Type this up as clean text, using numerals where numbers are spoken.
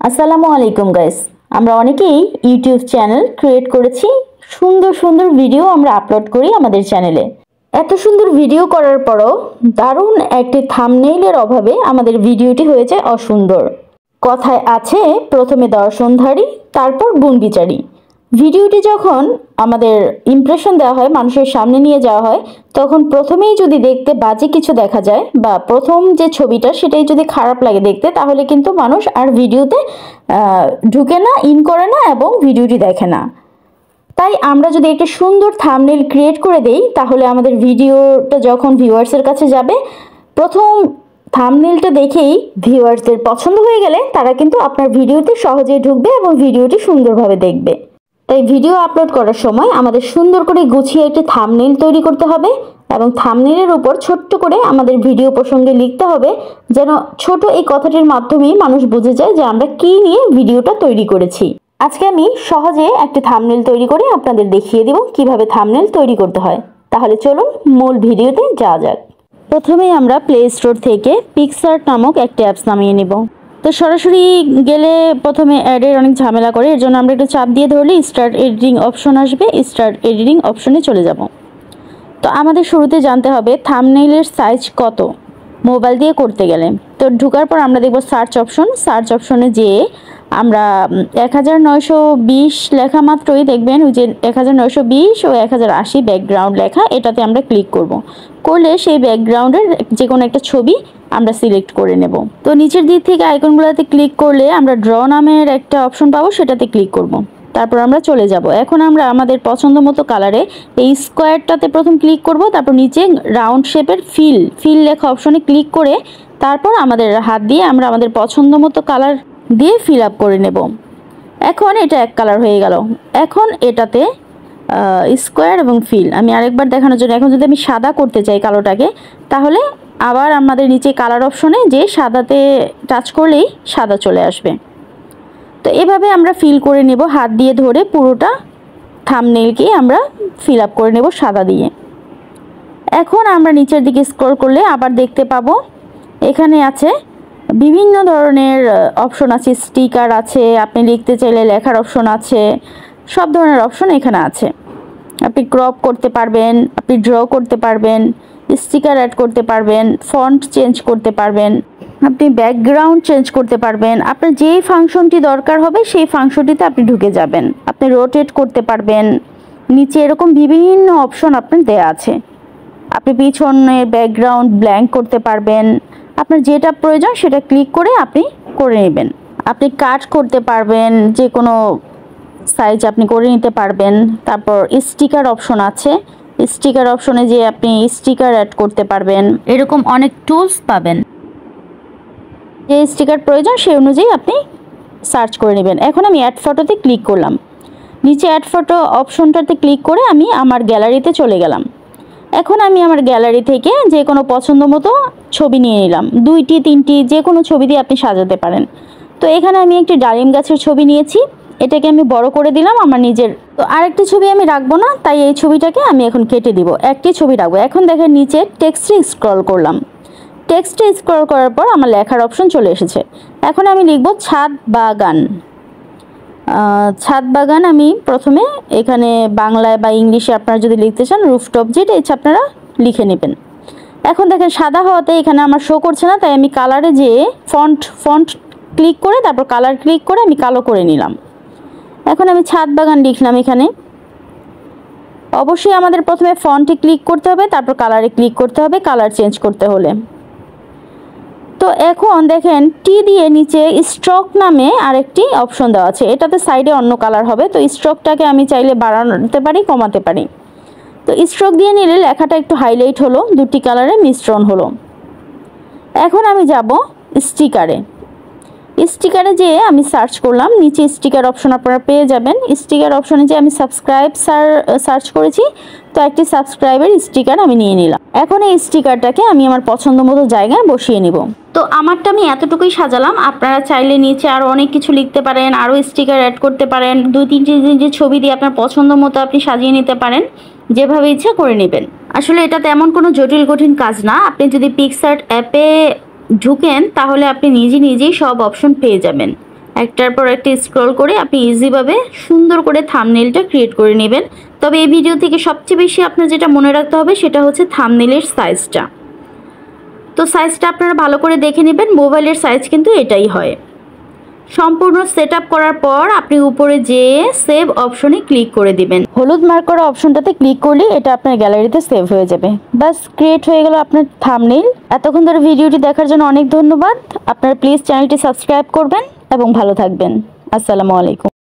আসসালামু আলাইকুম গাইস। আমরা অনেকেই ইউটিউব চ্যানেল ক্রিয়েট করেছি, সুন্দর সুন্দর ভিডিও আমরা আপলোড করি আমাদের চ্যানেলে। এত সুন্দর ভিডিও করার পরও দারুণ একটি থাম্বনেইলের অভাবে আমাদের ভিডিওটি হয়ে যায় অসুন্দর। কথায় আছে, প্রথমে দর্শনধারী তারপর গুণ বিচারী। ভিডিওটি যখন আমাদের ইমপ্রেশন দেওয়া হয়, মানুষের সামনে নিয়ে যাওয়া হয়, তখন প্রথমেই যদি দেখতে বাজে কিছু দেখা যায় বা প্রথম যে ছবিটা সেটাই যদি খারাপ লাগে দেখতে, তাহলে কিন্তু মানুষ আর ভিডিওতে ঢুকে না, ইন করে না এবং ভিডিওটি দেখে না। তাই আমরা যদি একটা সুন্দর থাম্বনেইল ক্রিয়েট করে দেই, তাহলে আমাদের ভিডিওটা যখন ভিউয়ার্সের কাছে যাবে, প্রথম থাম্বনেইলটা দেখেই ভিউয়ার্সদের পছন্দ হয়ে গেলে তারা কিন্তু আপনার ভিডিওতে সহজেই ঢুকবে এবং ভিডিওটি সুন্দরভাবে দেখবে। তাই ভিডিও আপলোড করার সময় আমাদের সুন্দর করে গুছিয়ে একটি থাম্বনেইল তৈরি করতে হবে এবং থাম্বনেইলের উপর ছোট্ট করে আমাদের ভিডিও প্রসঙ্গে লিখতে হবে, যেন ছোট এই কথাটির মাধ্যমেই মানুষ বুঝে যায় যে আমরা কি নিয়ে ভিডিওটা তৈরি করেছি। আজকে আমি সহজে একটি থাম্বনেইল তৈরি করে আপনাদের দেখিয়ে দিব কিভাবে থাম্বনেইল তৈরি করতে হয়। তাহলে চলুন মূল ভিডিওতে যাওয়া যাক। প্রথমেই আমরা প্লে স্টোর থেকে পিক্সআর্ট নামক একটি অ্যাপস নামিয়ে নিব। তো সরাসরি গেলে প্রথমে অ্যাডের অনেক ঝামেলা করে, এর জন্য আমরা একটু চাপ দিয়ে ধরলে স্টার্ট এডিটিং অপশন আসবে, স্টার্ট এডিটিং অপশনে চলে যাব। তো আমাদের শুরুতে জানতে হবে থাম্বনেইলের সাইজ কত মোবাইল দিয়ে করতে গেলে। তো ঢোকার পর আমরা দেখব সার্চ অপশন। সার্চ অপশনে যেয়ে আমরা 1920 লেখা মাত্রই দেখবেন ওই যে 1920 ও 1080 ব্যাকগ্রাউন্ড লেখা, এটাতে আমরা ক্লিক করব। করলে সেই ব্যাকগ্রাউন্ডের যে কোনো একটা ছবি আমরা সিলেক্ট করে নেব। তো নিচের দিক থেকে আইকনগুলোতে ক্লিক করলে আমরা ড্র নামের একটা অপশন পাবো, সেটাতে ক্লিক করব। তারপর আমরা চলে যাব। এখন আমরা আমাদের পছন্দ মতো কালারে এই স্কোয়ারটাতে প্রথম ক্লিক করব, তারপর নিচে রাউন্ড শেপের ফিল লেখা অপশনে ক্লিক করে তারপর আমাদের হাত দিয়ে আমরা আমাদের পছন্দ মতো কালার দিয়ে ফিল আপ করে নেব। এখন এটা এক কালার হয়ে গেল। এখন এটাতে স্কোয়ার এবং ফিল আমি আরেকবার দেখানোর জন্য, এখন যদি আমি সাদা করতে চাই কালোটাকে, তাহলে আবার আমাদের নিচে কালার অপশনে যে সাদাতে টাচ করলেই সাদা চলে আসবে। তো এভাবে আমরা ফিল করে নেব, হাত দিয়ে ধরে পুরোটা থাম্বনেইলকে আমরা ফিল আপ করে নেব সাদা দিয়ে। এখন আমরা নিচের দিকে স্ক্রল করলে আবার দেখতে পাবো এখানে আছে বিভিন্ন ধরনের অপশন আছে, স্টিকার আছে, আপনি লিখতে চাইলে লেখার অপশন আছে, সব ধরনের অপশন এখানে আছে। আপনি ক্রপ করতে পারবেন, আপনি ড্র করতে পারবেন, স্টিকার অ্যাড করতে পারবেন, ফন্ট চেঞ্জ করতে পারবেন, আপনি ব্যাকগ্রাউন্ড চেঞ্জ করতে পারবেন। আপনার যেই ফাংশনটি দরকার হবে সেই ফাংশনটিতে আপনি ঢুকে যাবেন। আপনি রোটেট করতে পারবেন। নিচে এরকম বিভিন্ন অপশন আপনার দেয়া আছে। আপনি পিছনের ব্যাকগ্রাউন্ড ব্ল্যাঙ্ক করতে পারবেন। আপনার যেটা প্রয়োজন সেটা ক্লিক করে আপনি করে নেবেন। আপনি কাট করতে পারবেন, যে কোনো সাইজ আপনি করে নিতে পারবেন। তারপর স্টিকার অপশন আছে, স্টিকার অপশনে যে আপনি স্টিকার অ্যাড করতে পারবেন। এরকম অনেক টুলস পাবেন, যে স্টিকার প্রয়োজন সেই অনুযায়ী আপনি সার্চ করে নেবেন। এখন আমি অ্যাড ফটোতে ক্লিক করলাম। নিচে অ্যাড ফটো অপশনটাতে ক্লিক করে আমি আমার গ্যালারিতে চলে গেলাম। এখন আমি আমার গ্যালারি থেকে যে কোনো পছন্দ মতো ছবি নিয়ে নিলাম, 2টি 3টি যে কোনো ছবি দিয়ে আপনি সাজাতে পারেন। তো এখানে আমি একটি ডালিম গাছের ছবি নিয়েছি, এটাকে আমি বড় করে দিলাম আমার নিজের। তো আরেকটি ছবি আমি রাখবো না, তাই এই ছবিটাকে আমি এখন কেটে দিব, একটি ছবি রাখবো। এখন দেখেন নিচে টেক্সটে স্ক্রল করলাম। টেক্সটে স্ক্রল করার পর আমার লেখার অপশন চলে এসেছে। এখন আমি লিখব ছাদ বাগান। ছাদ বাগান আমি প্রথমে এখানে বাংলায় বা ইংলিশে আপনারা যদি লিখতে চান রুফটপ, যেটা ইচ্ছা আপনারা লিখে নেবেন। এখন দেখেন সাদা হওয়াতে এখানে আমার শো করছে না, তাই আমি কালারে যেয়ে ফন্ট ক্লিক করে তারপর কালার ক্লিক করে আমি কালো করে নিলাম। এখন আমি ছাদ বাগান লিখলাম। এখানে অবশ্যই আমাদের প্রথমে ফন্টে ক্লিক করতে হবে, তারপর কালারে ক্লিক করতে হবে কালার চেঞ্জ করতে হলে। তো এখন দেখেন টি দিয়ে নিচে স্ট্রোক নামে আরেকটি অপশন দেওয়া আছে, এটাতে সাইডে অন্য কালার হবে। তো স্ট্রোকটাকে আমি চাইলে বাড়াতে পারি, কমাতে পারি। তো স্ট্রোক দিয়ে নিলে লেখাটা একটু হাইলাইট হলো, দুটি কালারের মিশ্রণ হলো। এখন আমি যাব স্টিকারে। স্টিকারে যেয়ে আমি সার্চ করলাম, নিচে স্টিকার অপশন আপনারা পেয়ে যাবেন। স্টিকার অপশনে যে আমি সাবস্ক্রাইব সার্চ করেছি, তো একটি সাবস্ক্রাইবের স্টিকার আমি নিয়ে নিলাম। এখন এই স্টিকারটাকে আমি আমার পছন্দ মতো জায়গায় বসিয়ে নিব। তো আমারটা আমি এতটুকুই সাজালাম, আপনারা চাইলে নিচে আরও অনেক কিছু লিখতে পারেন, আরও স্টিকার অ্যাড করতে পারেন, 2-3টি ছবি দিয়ে আপনার পছন্দ মতো আপনি সাজিয়ে নিতে পারেন, যেভাবে ইচ্ছা করে নেবেন। আসলে এটা তেমন কোনো জটিল কঠিন কাজ না। আপনি যদি পিক্সআর্ট অ্যাপে ঢুকেন তাহলে আপনি নিজেই সব অপশন পেয়ে যাবেন। একটার পর একটা স্ক্রল করে আপনি ইজিভাবে সুন্দর করে থাম্বনেইলটা ক্রিয়েট করে নেবেন। তবে এই ভিডিও থেকে সবচেয়ে বেশি আপনার যেটা মনে রাখতে হবে সেটা হচ্ছে থাম্বনেইলের সাইজটা। তো সাইজটা আপনারা ভালো করে দেখে নেবেন, মোবাইলের সাইজ কিন্তু এটাই হয়। সম্পূর্ণ সেট আপ করার পর আপনি উপরে যেয়ে সেভ অপশনে ক্লিক করে দিবেন। হলুদ মার্ক করা অপশনটাতে ক্লিক করলে এটা আপনার গ্যালারিতে সেভ হয়ে যাবে। বাস, ক্রিয়েট হয়ে গেল আপনার থাম্বনেইল। এতক্ষণ ধরে ভিডিওটি দেখার জন্য অনেক ধন্যবাদ। আপনারা প্লিজ চ্যানেলটি সাবস্ক্রাইব করবেন এবং ভালো থাকবেন। আসসালামু আলাইকুম।